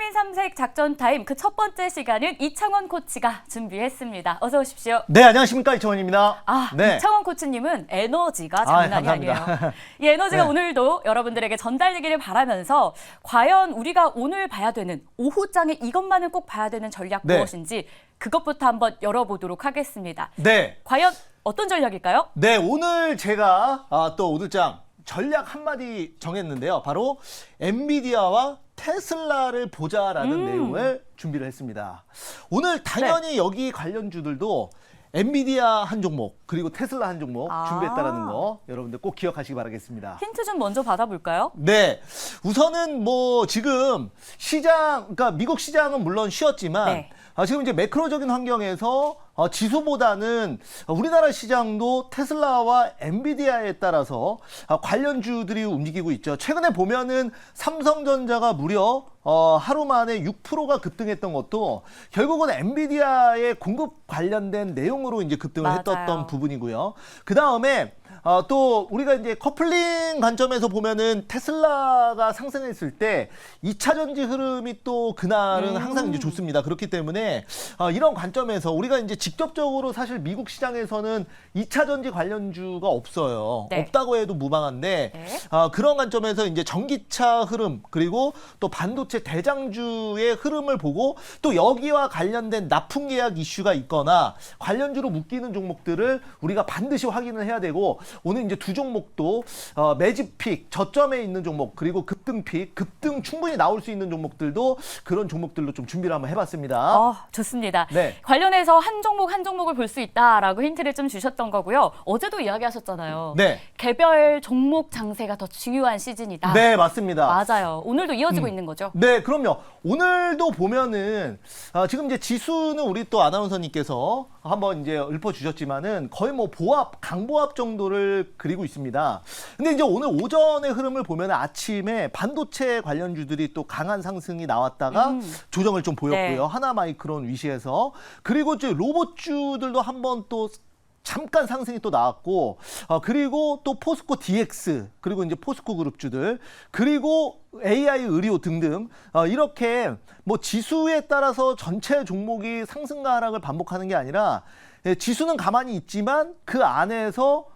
비타민 삼색 작전 타임 그 첫 번째 시간은 이창원 코치가 준비했습니다. 어서 오십시오. 네, 안녕하십니까. 이창원입니다. 네. 이창원 코치님은 에너지가 장난이 아니에요. 이 에너지가 네. 오늘도 여러분들에게 전달되기를 바라면서 과연 우리가 오늘 봐야 되는 오후장에 이것만은 꼭 봐야 되는 전략 네. 무엇인지 그것부터 한번 열어보도록 하겠습니다. 네. 과연 어떤 전략일까요? 네, 오늘 제가 또 오늘장 전략 한마디 정했는데요. 바로 엔비디아와 테슬라를 보자라는 내용을 준비를 했습니다. 오늘 당연히 여기 관련주들도 엔비디아 한 종목 그리고 테슬라 한 종목 준비했다는 거 여러분들 꼭 기억하시기 바라겠습니다. 힌트 좀 먼저 받아볼까요? 네, 우선은 뭐 지금 시장, 그러니까 미국 시장은 물론 쉬었지만 네. 지금 이제 매크로적인 환경에서 지수보다는 우리나라 시장도 테슬라와 엔비디아에 따라서 관련주들이 움직이고 있죠. 최근에 보면은 삼성전자가 무려 하루 만에 6%가 급등했던 것도 결국은 엔비디아의 공급 관련된 내용으로 이제 급등을 맞아요. 했던 부분이고요. 그 다음에 또 우리가 이제 커플링 관점에서 보면은 테슬라가 상승했을 때 2차 전지 흐름이 또 그날은 항상 이제 좋습니다. 그렇기 때문에 이런 관점에서 우리가 이제 직접적으로 사실 미국 시장에서는 2차 전지 관련주가 없어요. 네. 없다고 해도 무방한데 네. 그런 관점에서 이제 전기차 흐름 그리고 또 반도체 대장주의 흐름을 보고 또 여기와 관련된 납품 계약 이슈가 있거나 관련주로 묶이는 종목들을 우리가 반드시 확인을 해야 되고 오늘 이제 두 종목도 매집픽 저점에 있는 종목 그리고 급등픽 급등 충분히 나올 수 있는 종목들도 그런 종목들로 좀 준비를 한번 해봤습니다. 좋습니다. 네. 관련해서 한 종목을 볼 수 있다라고 힌트를 좀 주셨던 거고요. 어제도 이야기하셨잖아요. 네. 개별 종목 장세가 더 중요한 시즌이다. 네, 맞습니다. 맞아요. 오늘도 이어지고 있는 거죠. 네, 그럼요. 오늘도 보면은 지금 이제 지수는 우리 또 아나운서님께서 한번 이제 읊어주셨지만은 거의 뭐 보합, 강보합 정도를 그리고 있습니다. 근데 이제 오늘 오전의 흐름을 보면 아침에 반도체 관련주들이 또 강한 상승이 나왔다가 조정을 좀 보였고요. 네. 하나마이크론 위시에서 그리고 이제 로봇주들도 한번 또 잠깐 상승이 또 나왔고 그리고 또 포스코 DX 그리고 이제 포스코 그룹주들 그리고 AI 의료 등등 이렇게 뭐 지수에 따라서 전체 종목이 상승과 하락을 반복하는 게 아니라 지수는 가만히 있지만 그 안에서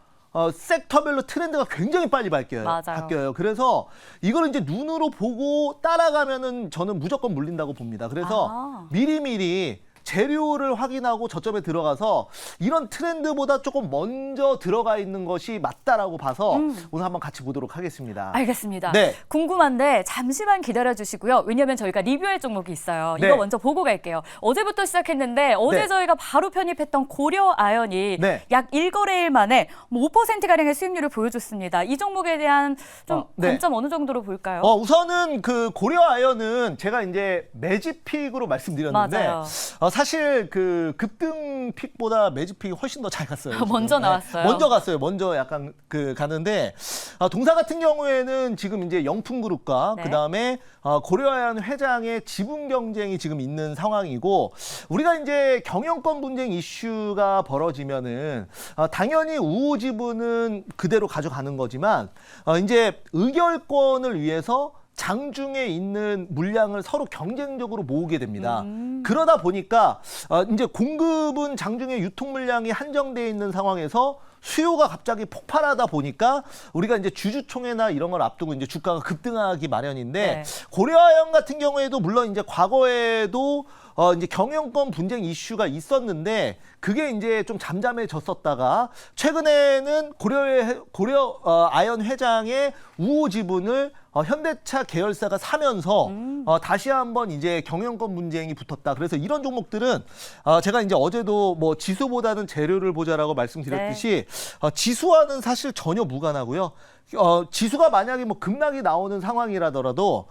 섹터별로 트렌드가 굉장히 빨리 바뀌어요. 그래서 이걸 이제 눈으로 보고 따라가면은 저는 무조건 물린다고 봅니다. 그래서 미리미리 재료를 확인하고 저점에 들어가서 이런 트렌드보다 조금 먼저 들어가 있는 것이 맞다라고 봐서 오늘 한번 같이 보도록 하겠습니다. 알겠습니다. 네. 궁금한데 잠시만 기다려 주시고요. 왜냐하면 저희가 리뷰할 종목이 있어요. 네. 이거 먼저 보고 갈게요. 어제부터 시작했는데 어제 네. 저희가 바로 편입했던 고려 아연이 네. 약 1거래일 만에 5%가량의 수익률을 보여줬습니다. 이 종목에 대한 좀 네. 관점 어느 정도로 볼까요? 우선은 그 고려 아연은 제가 이제 매집픽으로 말씀드렸는데 맞아요. 사실 그 급등 픽보다 매집픽이 훨씬 더 잘 갔어요. 지금. 먼저 나왔어요. 먼저 갔어요. 먼저 약간 가는데 동사 같은 경우에는 지금 이제 영풍그룹과 네. 그다음에 고려아연 회장의 지분 경쟁이 지금 있는 상황이고 우리가 이제 경영권 분쟁 이슈가 벌어지면은 당연히 우호 지분은 그대로 가져가는 거지만 이제 의결권을 위해서 장중에 있는 물량을 서로 경쟁적으로 모으게 됩니다. 그러다 보니까 이제 공급은 장중에 유통 물량이 한정되어 있는 상황에서 수요가 갑자기 폭발하다 보니까 우리가 이제 주주총회나 이런 걸 앞두고 이제 주가가 급등하기 마련인데 네. 고려아연 같은 경우에도 물론 이제 과거에도 이제 경영권 분쟁 이슈가 있었는데 그게 이제 좀 잠잠해졌었다가 최근에는 고려아연 회장의 우호 지분을 현대차 계열사가 사면서 다시 한번 이제 경영권 분쟁이 붙었다. 그래서 이런 종목들은 제가 이제 어제도 뭐 지수보다는 재료를 보자라고 말씀드렸듯이 지수와는 사실 전혀 무관하고요. 지수가 만약에 뭐 급락이 나오는 상황이라더라도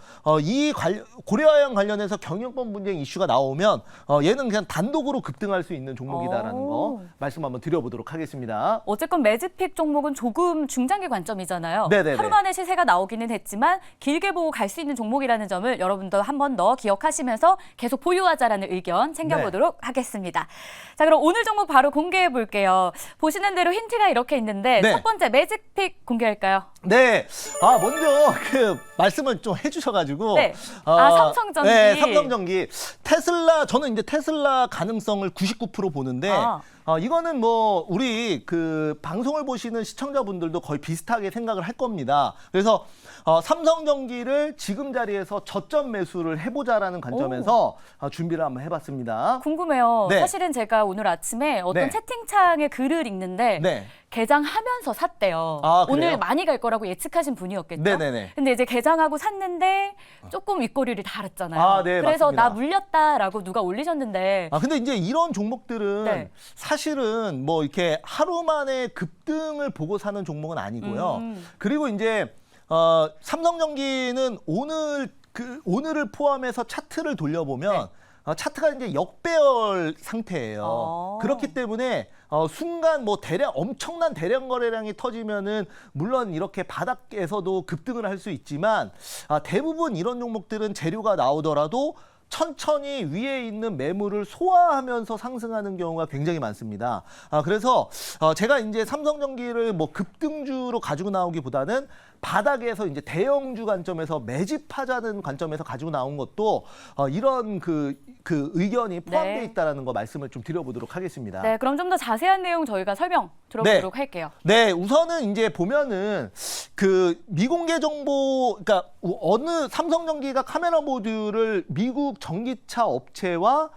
고려아연 관련해서 경영권 분쟁 이슈가 나오면 얘는 그냥 단독으로 급등할 수 있는 종목이다라는 거 말씀 한번 드려보도록 하겠습니다. 어쨌건 매집픽 종목은 조금 중장기 관점이잖아요. 네네네. 하루 만에 시세가 나오기는 했지만 길게 보고 갈 수 있는 종목이라는 점을 여러분도 한 번 더 기억하시면서 계속 보유하자라는 의견 챙겨보도록 하겠습니다. 자, 그럼 오늘 종목 바로 공개해 볼게요. 보시는 대로 힌트가 이렇게 있는데 네. 첫 번째 매집픽 공개할까요? 네. 먼저 그 말씀을 좀 해주셔가지고. 네. 삼성전기. 네, 삼성전기. 테슬라, 저는 이제 테슬라 가능성을 99% 보는데, 이거는 뭐, 우리 그 방송을 보시는 시청자분들도 거의 비슷하게 생각을 할 겁니다. 그래서, 삼성전기를 지금 자리에서 저점 매수를 해보자라는 관점에서 준비를 한번 해봤습니다. 궁금해요. 네. 사실은 제가 오늘 아침에 어떤 네. 채팅창에 글을 읽는데 네. 개장하면서 샀대요. 아, 그래요? 오늘 많이 갈 거라고 예측하신 분이었겠죠? 네네네. 근데 이제 개장하고 샀는데 조금 윗꼬리를 달았잖아요. 아, 네, 그래서 맞습니다. 나 물렸다라고 누가 올리셨는데 근데 이제 이런 종목들은 네. 사실은 뭐 이렇게 하루 만에 급등을 보고 사는 종목은 아니고요. 그리고 이제 삼성전기는 오늘을 포함해서 차트를 돌려보면 차트가 이제 역배열 상태예요. 그렇기 때문에 순간 뭐 엄청난 대량 거래량이 터지면은 물론 이렇게 바닥에서도 급등을 할 수 있지만 대부분 이런 종목들은 재료가 나오더라도 천천히 위에 있는 매물을 소화하면서 상승하는 경우가 굉장히 많습니다. 그래서 제가 이제 삼성전기를 뭐 급등주로 가지고 나오기보다는 바닥에서 이제 대형주 관점에서 매집하자는 관점에서 가지고 나온 것도 이런 그 의견이 포함되어 네. 있다라는 거 말씀을 좀 드려보도록 하겠습니다. 네, 그럼 좀 더 자세한 내용 저희가 설명 들어보도록 할게요. 네, 우선은 이제 보면은 그 미공개 정보, 그러니까 어느 삼성전기가 카메라 모듈을 미국 전기차 업체와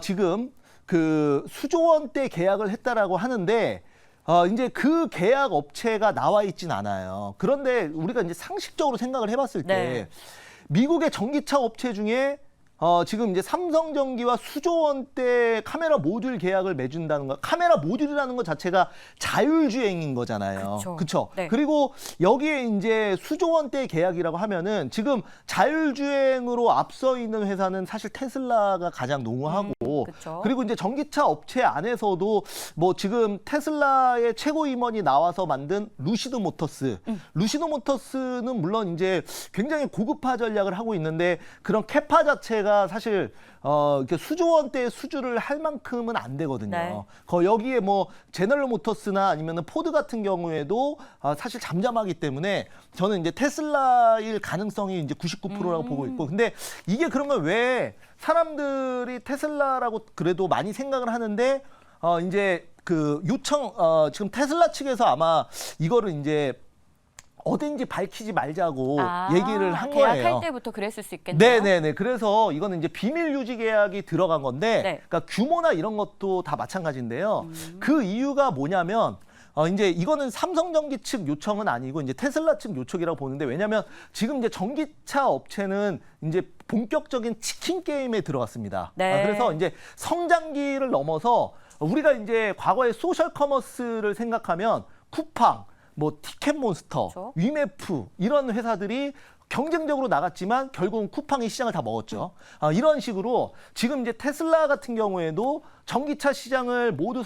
지금 그 수조 원대 계약을 했다라고 하는데 이제 그 계약 업체가 나와 있진 않아요. 그런데 우리가 이제 상식적으로 생각을 해봤을 때 네. 미국의 전기차 업체 중에 지금 이제 삼성전기와 수조 원대 카메라 모듈 계약을 맺은다는 거, 카메라 모듈이라는 것 자체가 자율주행인 거잖아요. 그렇죠. 네. 그리고 여기에 이제 수조 원대 계약이라고 하면은 지금 자율주행으로 앞서 있는 회사는 사실 테슬라가 가장 농후하고, 그쵸. 그리고 이제 전기차 업체 안에서도 뭐 지금 테슬라의 최고 임원이 나와서 만든 루시드 모터스, 루시드 모터스는 물론 이제 굉장히 고급화 전략을 하고 있는데 그런 캐파 자체가 사실 이렇게 수조 원대의 수주를 할 만큼은 안 되거든요. 네. 여기에 뭐 제너럴 모터스나 아니면은 포드 같은 경우에도 사실 잠잠하기 때문에 저는 이제 테슬라일 가능성이 이제 99%라고 보고 있고, 근데 이게 그러면 왜 사람들이 테슬라라고 그래도 많이 생각을 하는데 이제 그 요청 지금 테슬라 측에서 아마 이거를 이제 어딘지 밝히지 말자고 얘기를 한 거예요. 계약할 때부터 그랬을 수 있겠네요. 네네네. 그래서 이거는 이제 비밀 유지 계약이 들어간 건데, 네. 그러니까 규모나 이런 것도 다 마찬가지인데요. 그 이유가 뭐냐면 이제 이거는 삼성전기 측 요청은 아니고 이제 테슬라 측 요청이라고 보는데, 왜냐하면 지금 이제 전기차 업체는 이제 본격적인 치킨 게임에 들어갔습니다. 네. 그래서 이제 성장기를 넘어서 우리가 이제 과거에 소셜 커머스를 생각하면 쿠팡, 뭐 티켓몬스터, 그렇죠. 위메프 이런 회사들이 경쟁적으로 나갔지만 결국은 쿠팡이 시장을 다 먹었죠. 이런 식으로 지금 이제 테슬라 같은 경우에도 전기차 시장을 모두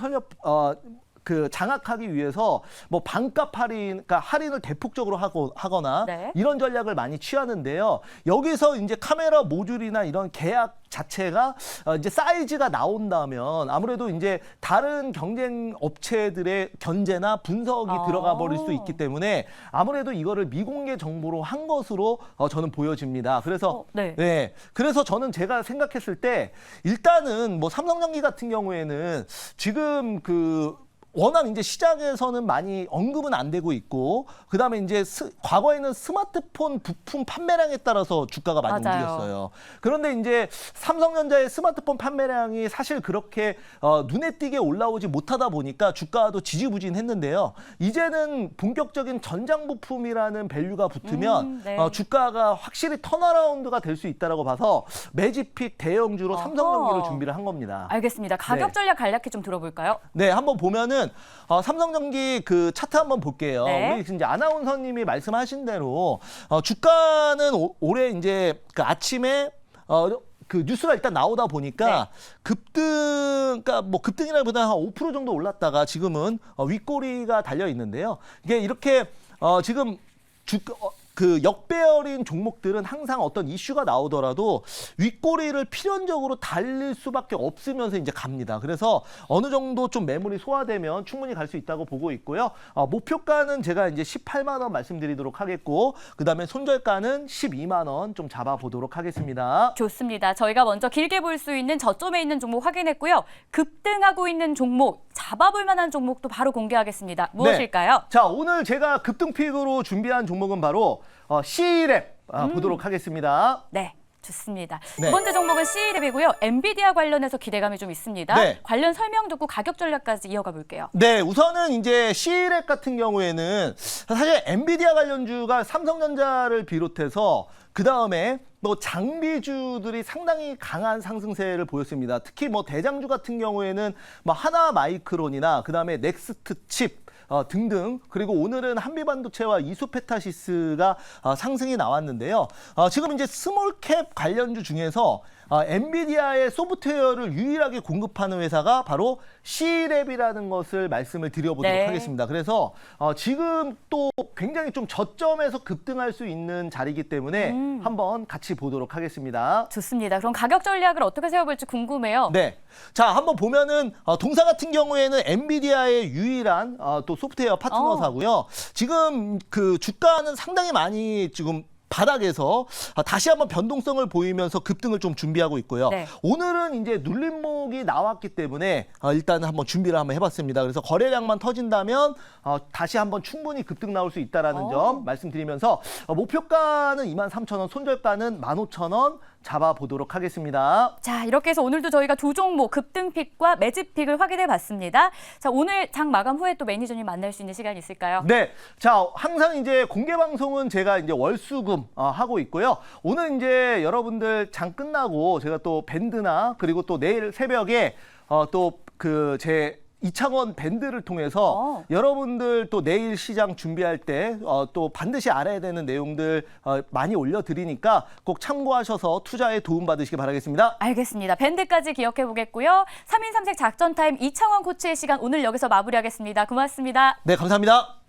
장악하기 위해서 뭐 반값 할인, 그러니까 할인을 대폭적으로 하거나 네. 이런 전략을 많이 취하는데요. 여기서 이제 카메라 모듈이나 이런 계약 자체가 이제 사이즈가 나온다면 아무래도 이제 다른 경쟁 업체들의 견제나 분석이 들어가 버릴 수 있기 때문에 아무래도 이거를 미공개 정보로 한 것으로 저는 보여집니다. 그래서 네. 그래서 저는 제가 생각했을 때 일단은 뭐 삼성전기 같은 경우에는 지금 워낙 이제 시장에서는 많이 언급은 안 되고 있고, 그다음에 이제 과거에는 스마트폰 부품 판매량에 따라서 주가가 많이 맞아요. 움직였어요. 그런데 이제 삼성전자의 스마트폰 판매량이 사실 그렇게 눈에 띄게 올라오지 못하다 보니까 주가도 지지부진했는데요. 이제는 본격적인 전장 부품이라는 밸류가 붙으면 네. 주가가 확실히 턴어라운드가 될 수 있다라고 봐서 매집픽 대형주로 삼성전기를 준비를 한 겁니다. 알겠습니다. 가격 전략 간략히 좀 들어볼까요? 네, 한번 보면은 삼성전기 그 차트 한번 볼게요. 네. 우리 이제 아나운서님이 말씀하신 대로 주가는 올해 이제 그 아침에 그 뉴스가 일단 나오다 보니까 그러니까 뭐 급등이라기보다는 한 5% 정도 올랐다가 지금은 윗꼬리가 달려 있는데요. 이게 이렇게 지금 그 역배열인 종목들은 항상 어떤 이슈가 나오더라도 윗꼬리를 필연적으로 달릴 수밖에 없으면서 이제 갑니다. 그래서 어느 정도 좀 매물이 소화되면 충분히 갈 수 있다고 보고 있고요. 목표가는 제가 이제 18만 원 말씀드리도록 하겠고, 그다음에 손절가는 12만 원 좀 잡아보도록 하겠습니다. 좋습니다. 저희가 먼저 길게 볼 수 있는 저점에 있는 종목 확인했고요. 급등하고 있는 종목, 잡아볼 만한 종목도 바로 공개하겠습니다. 무엇일까요? 네. 자, 오늘 제가 급등픽으로 준비한 종목은 바로 C랩 보도록 하겠습니다. 네. 좋습니다. 네. 두 번째 종목은 C랩이고요. 엔비디아 관련해서 기대감이 좀 있습니다. 네. 관련 설명 듣고 가격 전략까지 이어가 볼게요. 네, 우선은 이제 C랩 같은 경우에는 사실 엔비디아 관련주가 삼성전자를 비롯해서 그 다음에 뭐 장비주들이 상당히 강한 상승세를 보였습니다. 특히 뭐 대장주 같은 경우에는 뭐 하나마이크론이나 그 다음에 넥스트 칩 등등, 그리고 오늘은 한미반도체와 이수페타시스가 상승이 나왔는데요. 지금 이제 스몰캡 관련주 중에서 엔비디아의 소프트웨어를 유일하게 공급하는 회사가 바로 C랩이라는 것을 말씀을 드려보도록 네. 하겠습니다. 그래서 지금 또 굉장히 좀 저점에서 급등할 수 있는 자리이기 때문에 한번 같이 보도록 하겠습니다. 좋습니다. 그럼 가격 전략을 어떻게 세워볼지 궁금해요. 네. 자, 한번 보면은 동사 같은 경우에는 엔비디아의 유일한 또 소프트웨어 파트너사고요. 지금 그 주가는 상당히 많이 지금 바닥에서 다시 한번 변동성을 보이면서 급등을 좀 준비하고 있고요. 네. 오늘은 이제 눌림목이 나왔기 때문에 일단 한번 준비를 한번 해봤습니다. 그래서 거래량만 터진다면 다시 한번 충분히 급등 나올 수 있다라는 점 말씀드리면서 목표가는 23,000원, 손절가는 15,000원 잡아보도록 하겠습니다. 자, 이렇게 해서 오늘도 저희가 두 종목 급등픽과 매집픽을 확인해 봤습니다. 자, 오늘 장 마감 후에 또 매니저님 만날 수 있는 시간이 있을까요? 네. 자, 항상 이제 공개 방송은 제가 이제 월수금 하고 있고요. 오늘 이제 여러분들 장 끝나고 제가 또 밴드나 그리고 또 내일 새벽에 또 그 제 이창원 밴드를 통해서 여러분들 또 내일 시장 준비할 때 또 반드시 알아야 되는 내용들 많이 올려드리니까 꼭 참고하셔서 투자에 도움 받으시기 바라겠습니다. 알겠습니다. 밴드까지 기억해 보겠고요. 3인 3색 작전 타임 이창원 코치의 시간 오늘 여기서 마무리하겠습니다. 고맙습니다. 네, 감사합니다.